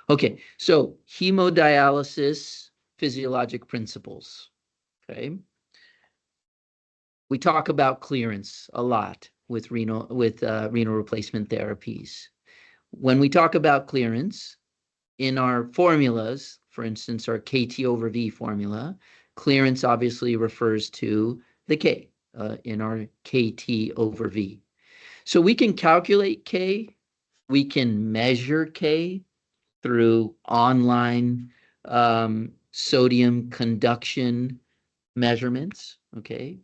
Okay, so hemodialysis physiologic principles. Okay. We talk about clearance a lot with renal replacement therapies. When we talk about clearance in our formulas, for instance, our KT over V formula, clearance obviously refers to the K in our KT over V. So we can calculate K, we can measure K through online sodium conduction measurements, okay?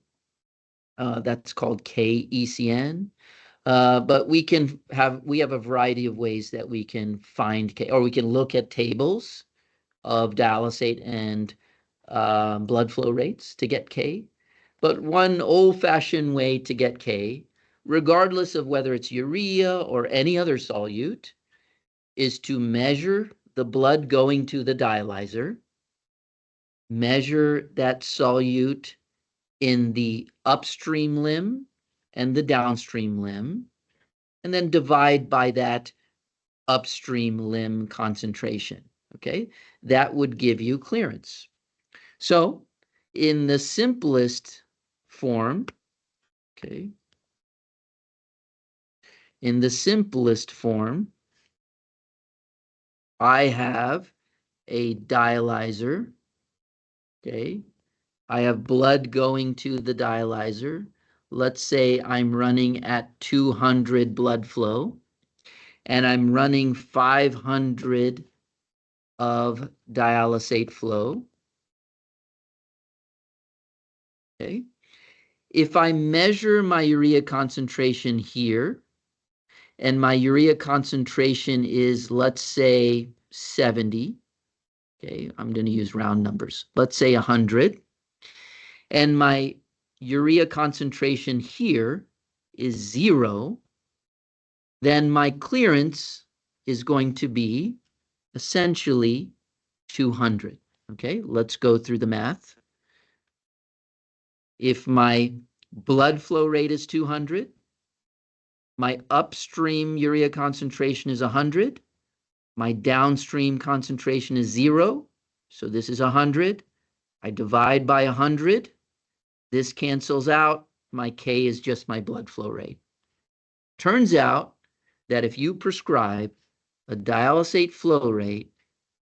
That's called KECN. But we have a variety of ways that we can find K, or we can look at tables of dialysate and blood flow rates to get K. But one old-fashioned way to get K, regardless of whether it's urea or any other solute, is to measure the blood going to the dialyzer, measure that solute in the upstream limb and the downstream limb, and then divide by that upstream limb concentration, okay? That would give you clearance. So in the simplest form, okay, in the simplest form, I have a dialyzer, okay? I have blood going to the dialyzer. Let's say I'm running at 200 blood flow, and I'm running 500 of dialysate flow. Okay. If I measure my urea concentration here, and my urea concentration is, let's say, 70, okay, I'm going to use round numbers. Let's say 100. And my urea concentration here is 0, then my clearance is going to be essentially 200. Okay, let's go through the math. If my blood flow rate is 200, my upstream urea concentration is 100, my downstream concentration is 0, so this is 100. I divide by 100. This cancels out. My K is just my blood flow rate. Turns out that if you prescribe a dialysate flow rate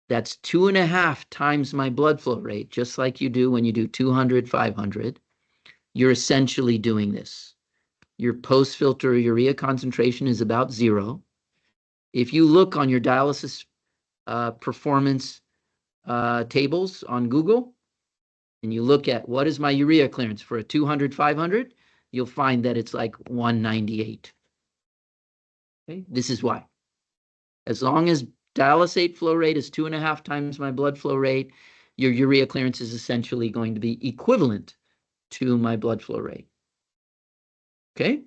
that's 2.5 times my blood flow rate, just like you do when you do 200, 500, you're essentially doing this. Your post-filter urea concentration is about 0. If you look on your dialysis performance tables on Google, and you look at what is my urea clearance for a 200, 500, you'll find that it's like 198. Okay? This is why. As long as dialysate flow rate is 2.5 times my blood flow rate, your urea clearance is essentially going to be equivalent to my blood flow rate. Okay?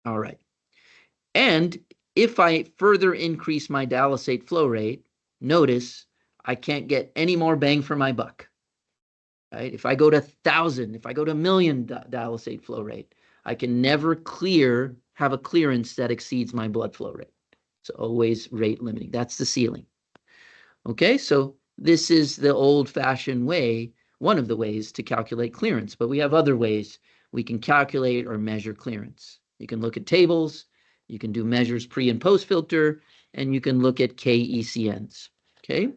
All right. And if I further increase my dialysate flow rate, notice I can't get any more bang for my buck. Right? If I go to 1,000, if I go to 1,000,000 dialysate flow rate, I can never have a clearance that exceeds my blood flow rate. It's always rate limiting. That's the ceiling. Okay, so this is the old-fashioned way, one of the ways to calculate clearance, but we have other ways we can calculate or measure clearance. You can look at tables, you can do measures pre and post filter, and you can look at KECNs. Okay,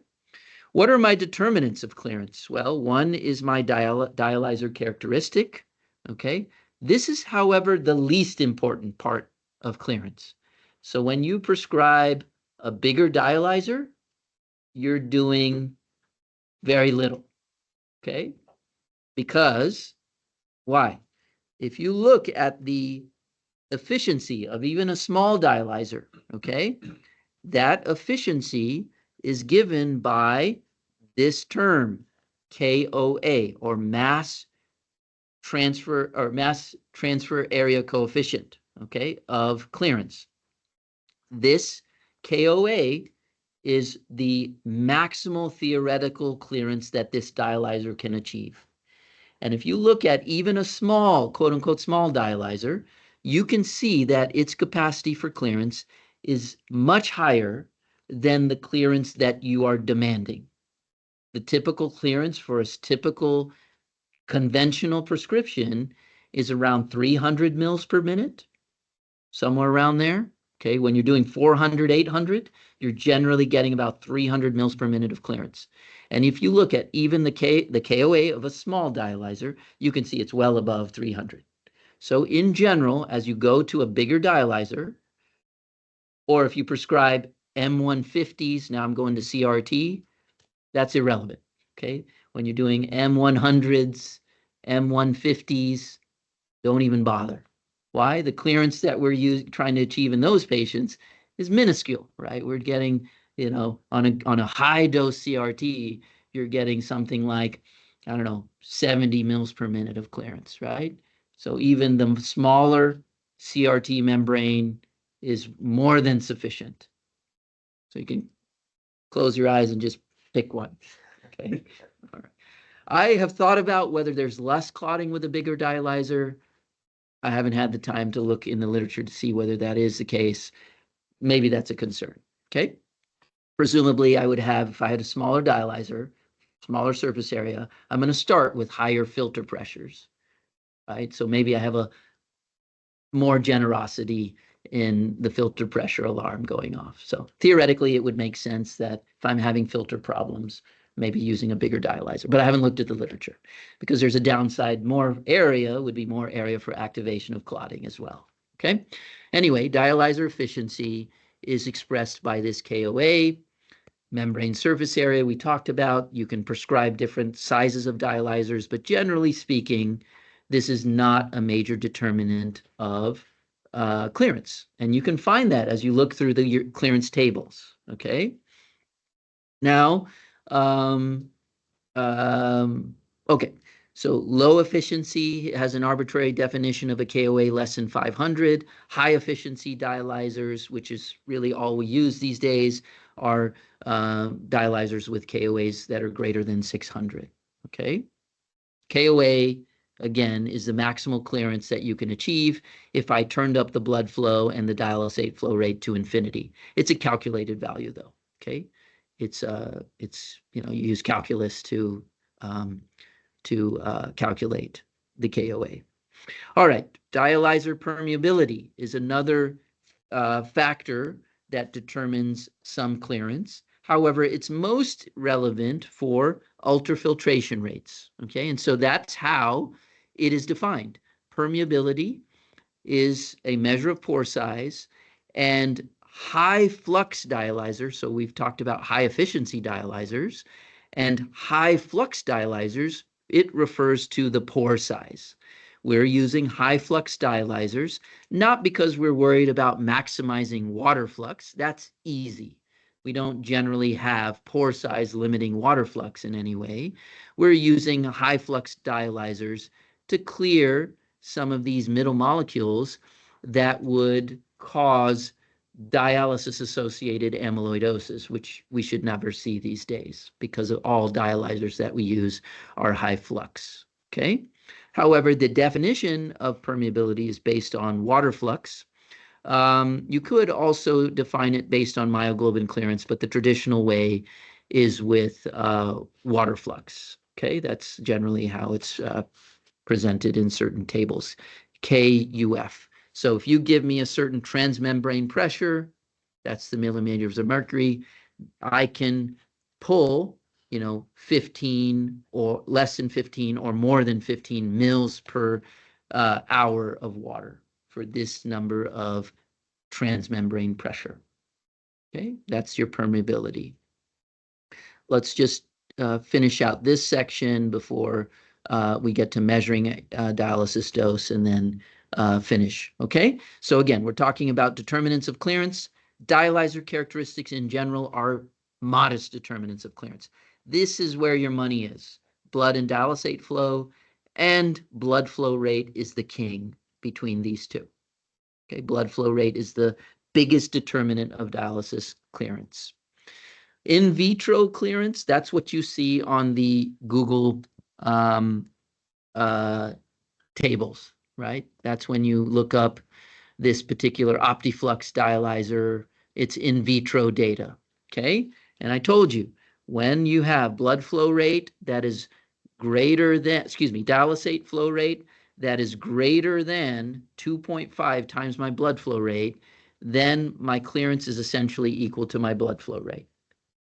what are my determinants of clearance? Well, one is my dialyzer characteristic. Okay, this is, however, the least important part of clearance. So when you prescribe a bigger dialyzer, you're doing very little, okay? Because, why? If you look at the efficiency of even a small dialyzer, okay, that efficiency is given by this term, KOA, or mass transfer area coefficient, okay, of clearance. This KOA is the maximal theoretical clearance that this dialyzer can achieve. And if you look at even a small, quote unquote, small dialyzer, you can see that its capacity for clearance is much higher than the clearance that you are demanding. The typical clearance for a typical conventional prescription is around 300 mils per minute, somewhere around there. Okay, when you're doing 400, 800, you're generally getting about 300 mils per minute of clearance. And if you look at even the KOA of a small dialyzer, you can see it's well above 300. So in general, as you go to a bigger dialyzer, or if you prescribe M150s, now I'm going to CRT, that's irrelevant. Okay, when you're doing M100s, M150s, don't even bother. Why? The clearance that we're trying to achieve in those patients is minuscule, right? We're getting, on a high dose CRT, you're getting something like, I don't know, 70 mils per minute of clearance, right? So even the smaller CRT membrane is more than sufficient. So you can close your eyes and just pick one. Okay. All right. I have thought about whether there's less clotting with a bigger dialyzer. I haven't had the time to look in the literature to see whether that is the case. Maybe that's a concern. Okay. Presumably, I would have, if I had a smaller dialyzer, smaller surface area, I'm going to start with higher filter pressures, right? So maybe I have a more generosity in the filter pressure alarm going off. So theoretically, it would make sense that if I'm having filter problems, maybe using a bigger dialyzer, but I haven't looked at the literature because there's a downside. More area would be more area for activation of clotting as well. Okay. Anyway, dialyzer efficiency is expressed by this KOA. Membrane surface area we talked about. You can prescribe different sizes of dialyzers, but generally speaking, this is not a major determinant of clearance. And you can find that as you look through the clearance tables. Okay. Now, okay. So low efficiency has an arbitrary definition of a KOA less than 500. High efficiency dialyzers, which is really all we use these days, are dialyzers with KOAs that are greater than 600. Okay. KOA, again, is the maximal clearance that you can achieve if I turned up the blood flow and the dialysate flow rate to infinity. It's a calculated value, though. Okay. It's you use calculus to calculate the KOA. All right, dialyzer permeability is another factor that determines some clearance. However, it's most relevant for ultrafiltration rates. Okay, and so that's how it is defined. Permeability is a measure of pore size, and high flux dialyzers, so we've talked about high efficiency dialyzers, and high flux dialyzers, it refers to the pore size. We're using high flux dialyzers, not because we're worried about maximizing water flux. That's easy. We don't generally have pore size limiting water flux in any way. We're using high flux dialyzers to clear some of these middle molecules that would cause dialysis-associated amyloidosis, which we should never see these days because of all dialyzers that we use are high flux. Okay. However, the definition of permeability is based on water flux. You could also define it based on myoglobin clearance, but the traditional way is with water flux. Okay, that's generally how it's presented in certain tables. KUF. So if you give me a certain transmembrane pressure, that's the millimeters of mercury, I can pull 15 or less than 15 or more than 15 mils per hour of water for this number of transmembrane pressure. Okay, that's your permeability. Let's just finish out this section before we get to measuring dialysis dose and then finish. Okay, so again, we're talking about determinants of clearance. Dialyzer characteristics in general are modest determinants of clearance. This is where your money is. Blood and dialysate flow and blood flow rate is the king between these two. Okay, blood flow rate is the biggest determinant of dialysis clearance. In vitro clearance, that's what you see on the Google tables, right? That's when you look up this particular OptiFlux dialyzer, it's in vitro data. okay? And I told you, when you have blood flow rate that is greater than, dialysate flow rate that is greater than 2.5 times my blood flow rate, then my clearance is essentially equal to my blood flow rate.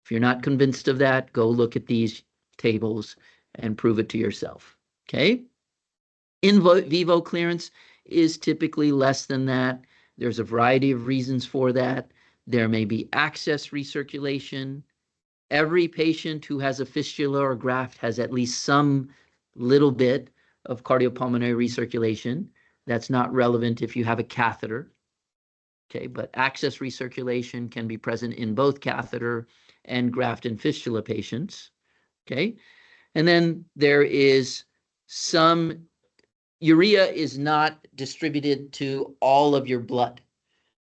If you're not convinced of that, go look at these tables and prove it to yourself, okay? In vivo clearance is typically less than that. There's a variety of reasons for that. There may be access recirculation. Every patient who has a fistula or graft has at least some little bit of cardiopulmonary recirculation. That's not relevant if you have a catheter. Okay, but access recirculation can be present in both catheter and graft and fistula patients. Okay, and then there is some urea is not distributed to all of your blood.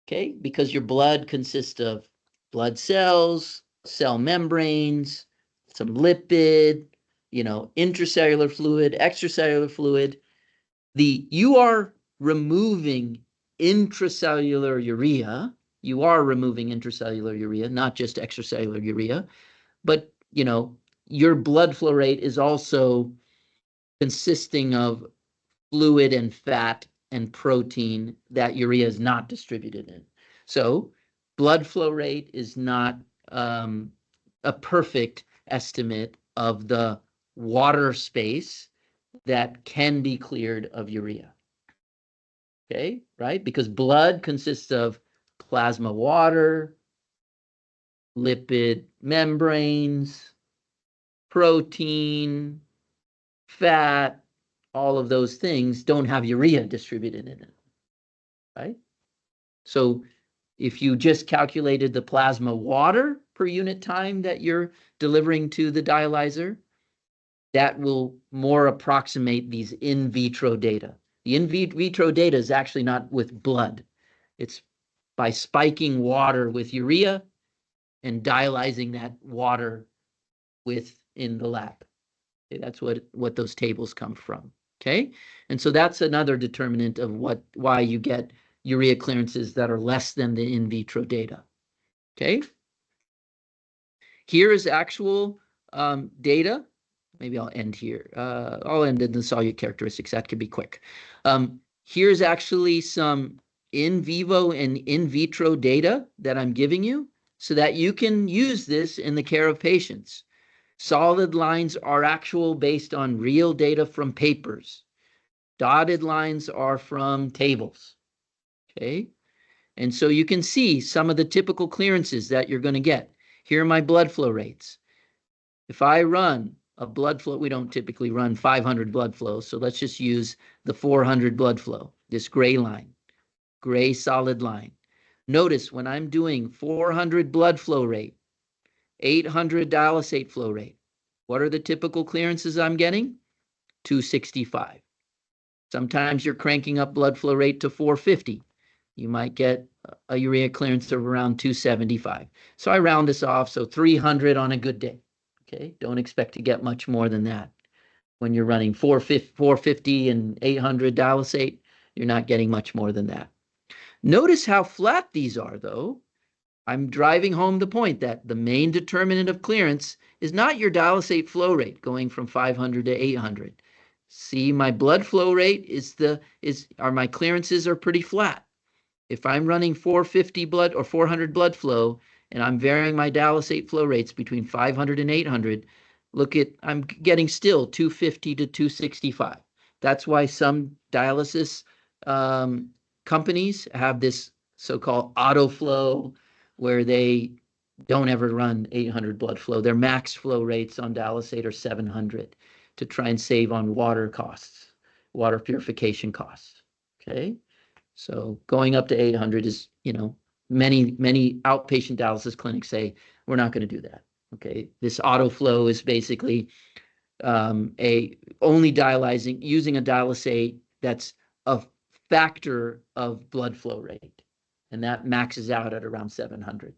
Okay, because your blood consists of blood cells, cell membranes, some lipid, intracellular fluid, extracellular fluid. You are removing intracellular urea. You are removing intracellular urea, not just extracellular urea. But, your blood flow rate is also consisting of fluid and fat and protein that urea is not distributed in. So blood flow rate is not a perfect estimate of the water space that can be cleared of urea. Okay, right? Because blood consists of plasma water, lipid membranes, protein, fat, all of those things don't have urea distributed in it, right? So if you just calculated the plasma water per unit time that you're delivering to the dialyzer, that will more approximate these in vitro data. The in vitro data is actually not with blood. It's by spiking water with urea and dialyzing that water in the lab. Okay, that's what those tables come from. Okay, and so that's another determinant of why you get urea clearances that are less than the in vitro data. Okay, here is actual data. Maybe I'll end here. I'll end in the solute characteristics. That could be quick. Here's actually some in vivo and in vitro data that I'm giving you so that you can use this in the care of patients. Solid lines are actual based on real data from papers. Dotted lines are from tables. Okay, and so you can see some of the typical clearances that you're going to get. Here are my blood flow rates. If I run a blood flow, we don't typically run 500 blood flow, so let's just use the 400 blood flow, this gray line, gray solid line. Notice when I'm doing 400 blood flow rate, 800 dialysate flow rate, what are the typical clearances I'm getting? 265. Sometimes you're cranking up blood flow rate to 450. You might get a urea clearance of around 275. So I round this off, so 300 on a good day. Okay, don't expect to get much more than that. When you're running 450 and 800 dialysate, you're not getting much more than that. Notice how flat these are, though. I'm driving home the point that the main determinant of clearance is not your dialysate flow rate going from 500 to 800. See, my blood flow rate my clearances are pretty flat. If I'm running 450 blood or 400 blood flow and I'm varying my dialysate flow rates between 500 and 800, I'm getting still 250 to 265. That's why some dialysis companies have this so-called auto flow where they don't ever run 800 blood flow. Their max flow rates on dialysate are 700 to try and save on water costs, water purification costs. Okay, so going up to 800 is, many outpatient dialysis clinics say we're not going to do that. Okay, this auto flow is basically only dialyzing using a dialysate that's a factor of blood flow rate, and that maxes out at around 700.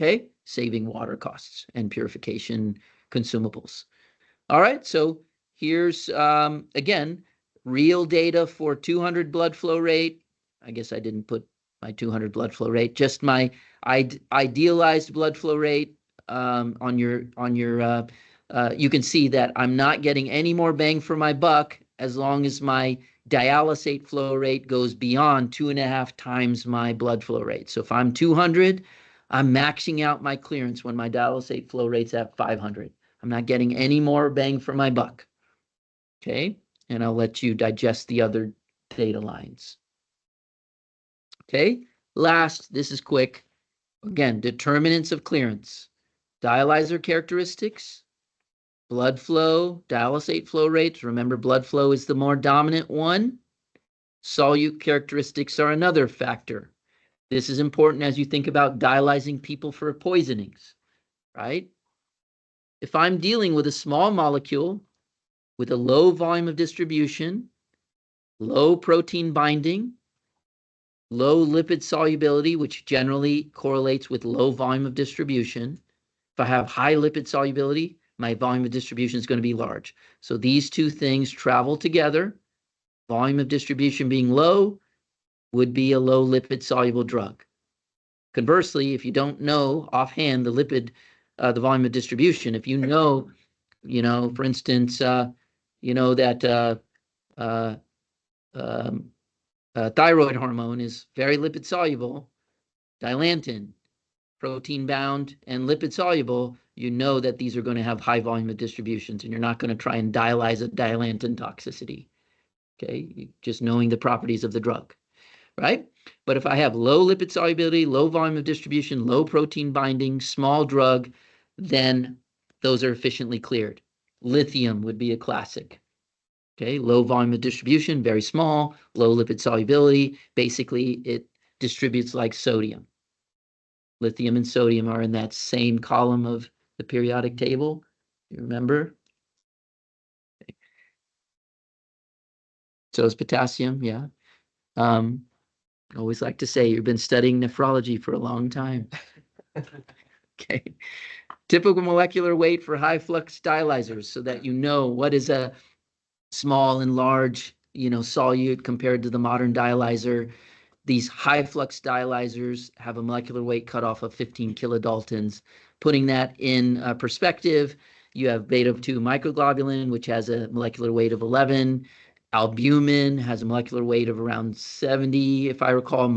Okay, saving water costs and purification consumables. All right, so here's again real data for 200 blood flow rate. I guess I didn't put my 200 blood flow rate, just my Idealized blood flow rate on your you can see that I'm not getting any more bang for my buck as long as my dialysate flow rate goes beyond 2.5 times my blood flow rate. So if I'm 200, I'm maxing out my clearance when my dialysate flow rate's at 500. I'm not getting any more bang for my buck. Okay, and I'll let you digest the other data lines. Okay, last, this is quick. Again, determinants of clearance. Dialyzer characteristics, blood flow, dialysate flow rates. Remember, blood flow is the more dominant one. Solute characteristics are another factor. This is important as you think about dialyzing people for poisonings, right? If I'm dealing with a small molecule with a low volume of distribution, low protein binding, low lipid solubility, which generally correlates with low volume of distribution. If I have high lipid solubility, my volume of distribution is going to be large. So these two things travel together. Volume of distribution being low would be a low lipid soluble drug. Conversely, if you don't know offhand the volume of distribution, if you know, for instance, that thyroid hormone is very lipid soluble, dilantin, protein bound, and lipid soluble, you know that these are going to have high volume of distributions, and you're not going to try and dialyze a dilantin toxicity. Okay, just knowing the properties of the drug, right? But if I have low lipid solubility, low volume of distribution, low protein binding, small drug, then those are efficiently cleared. Lithium would be a classic. Okay, low volume of distribution, very small, low lipid solubility. Basically, it distributes like sodium. Lithium and sodium are in that same column of the periodic table. You remember? Okay. So is potassium, yeah. Always like to say you've been studying nephrology for a long time. Okay. Typical molecular weight for high flux dialyzers so that you know what is a small and large, solute compared to the modern dialyzer. These high flux dialyzers have a molecular weight cutoff of 15 kilodaltons. Putting that in perspective, you have beta-2 microglobulin, which has a molecular weight of 11. Albumin has a molecular weight of around 70, if I recall.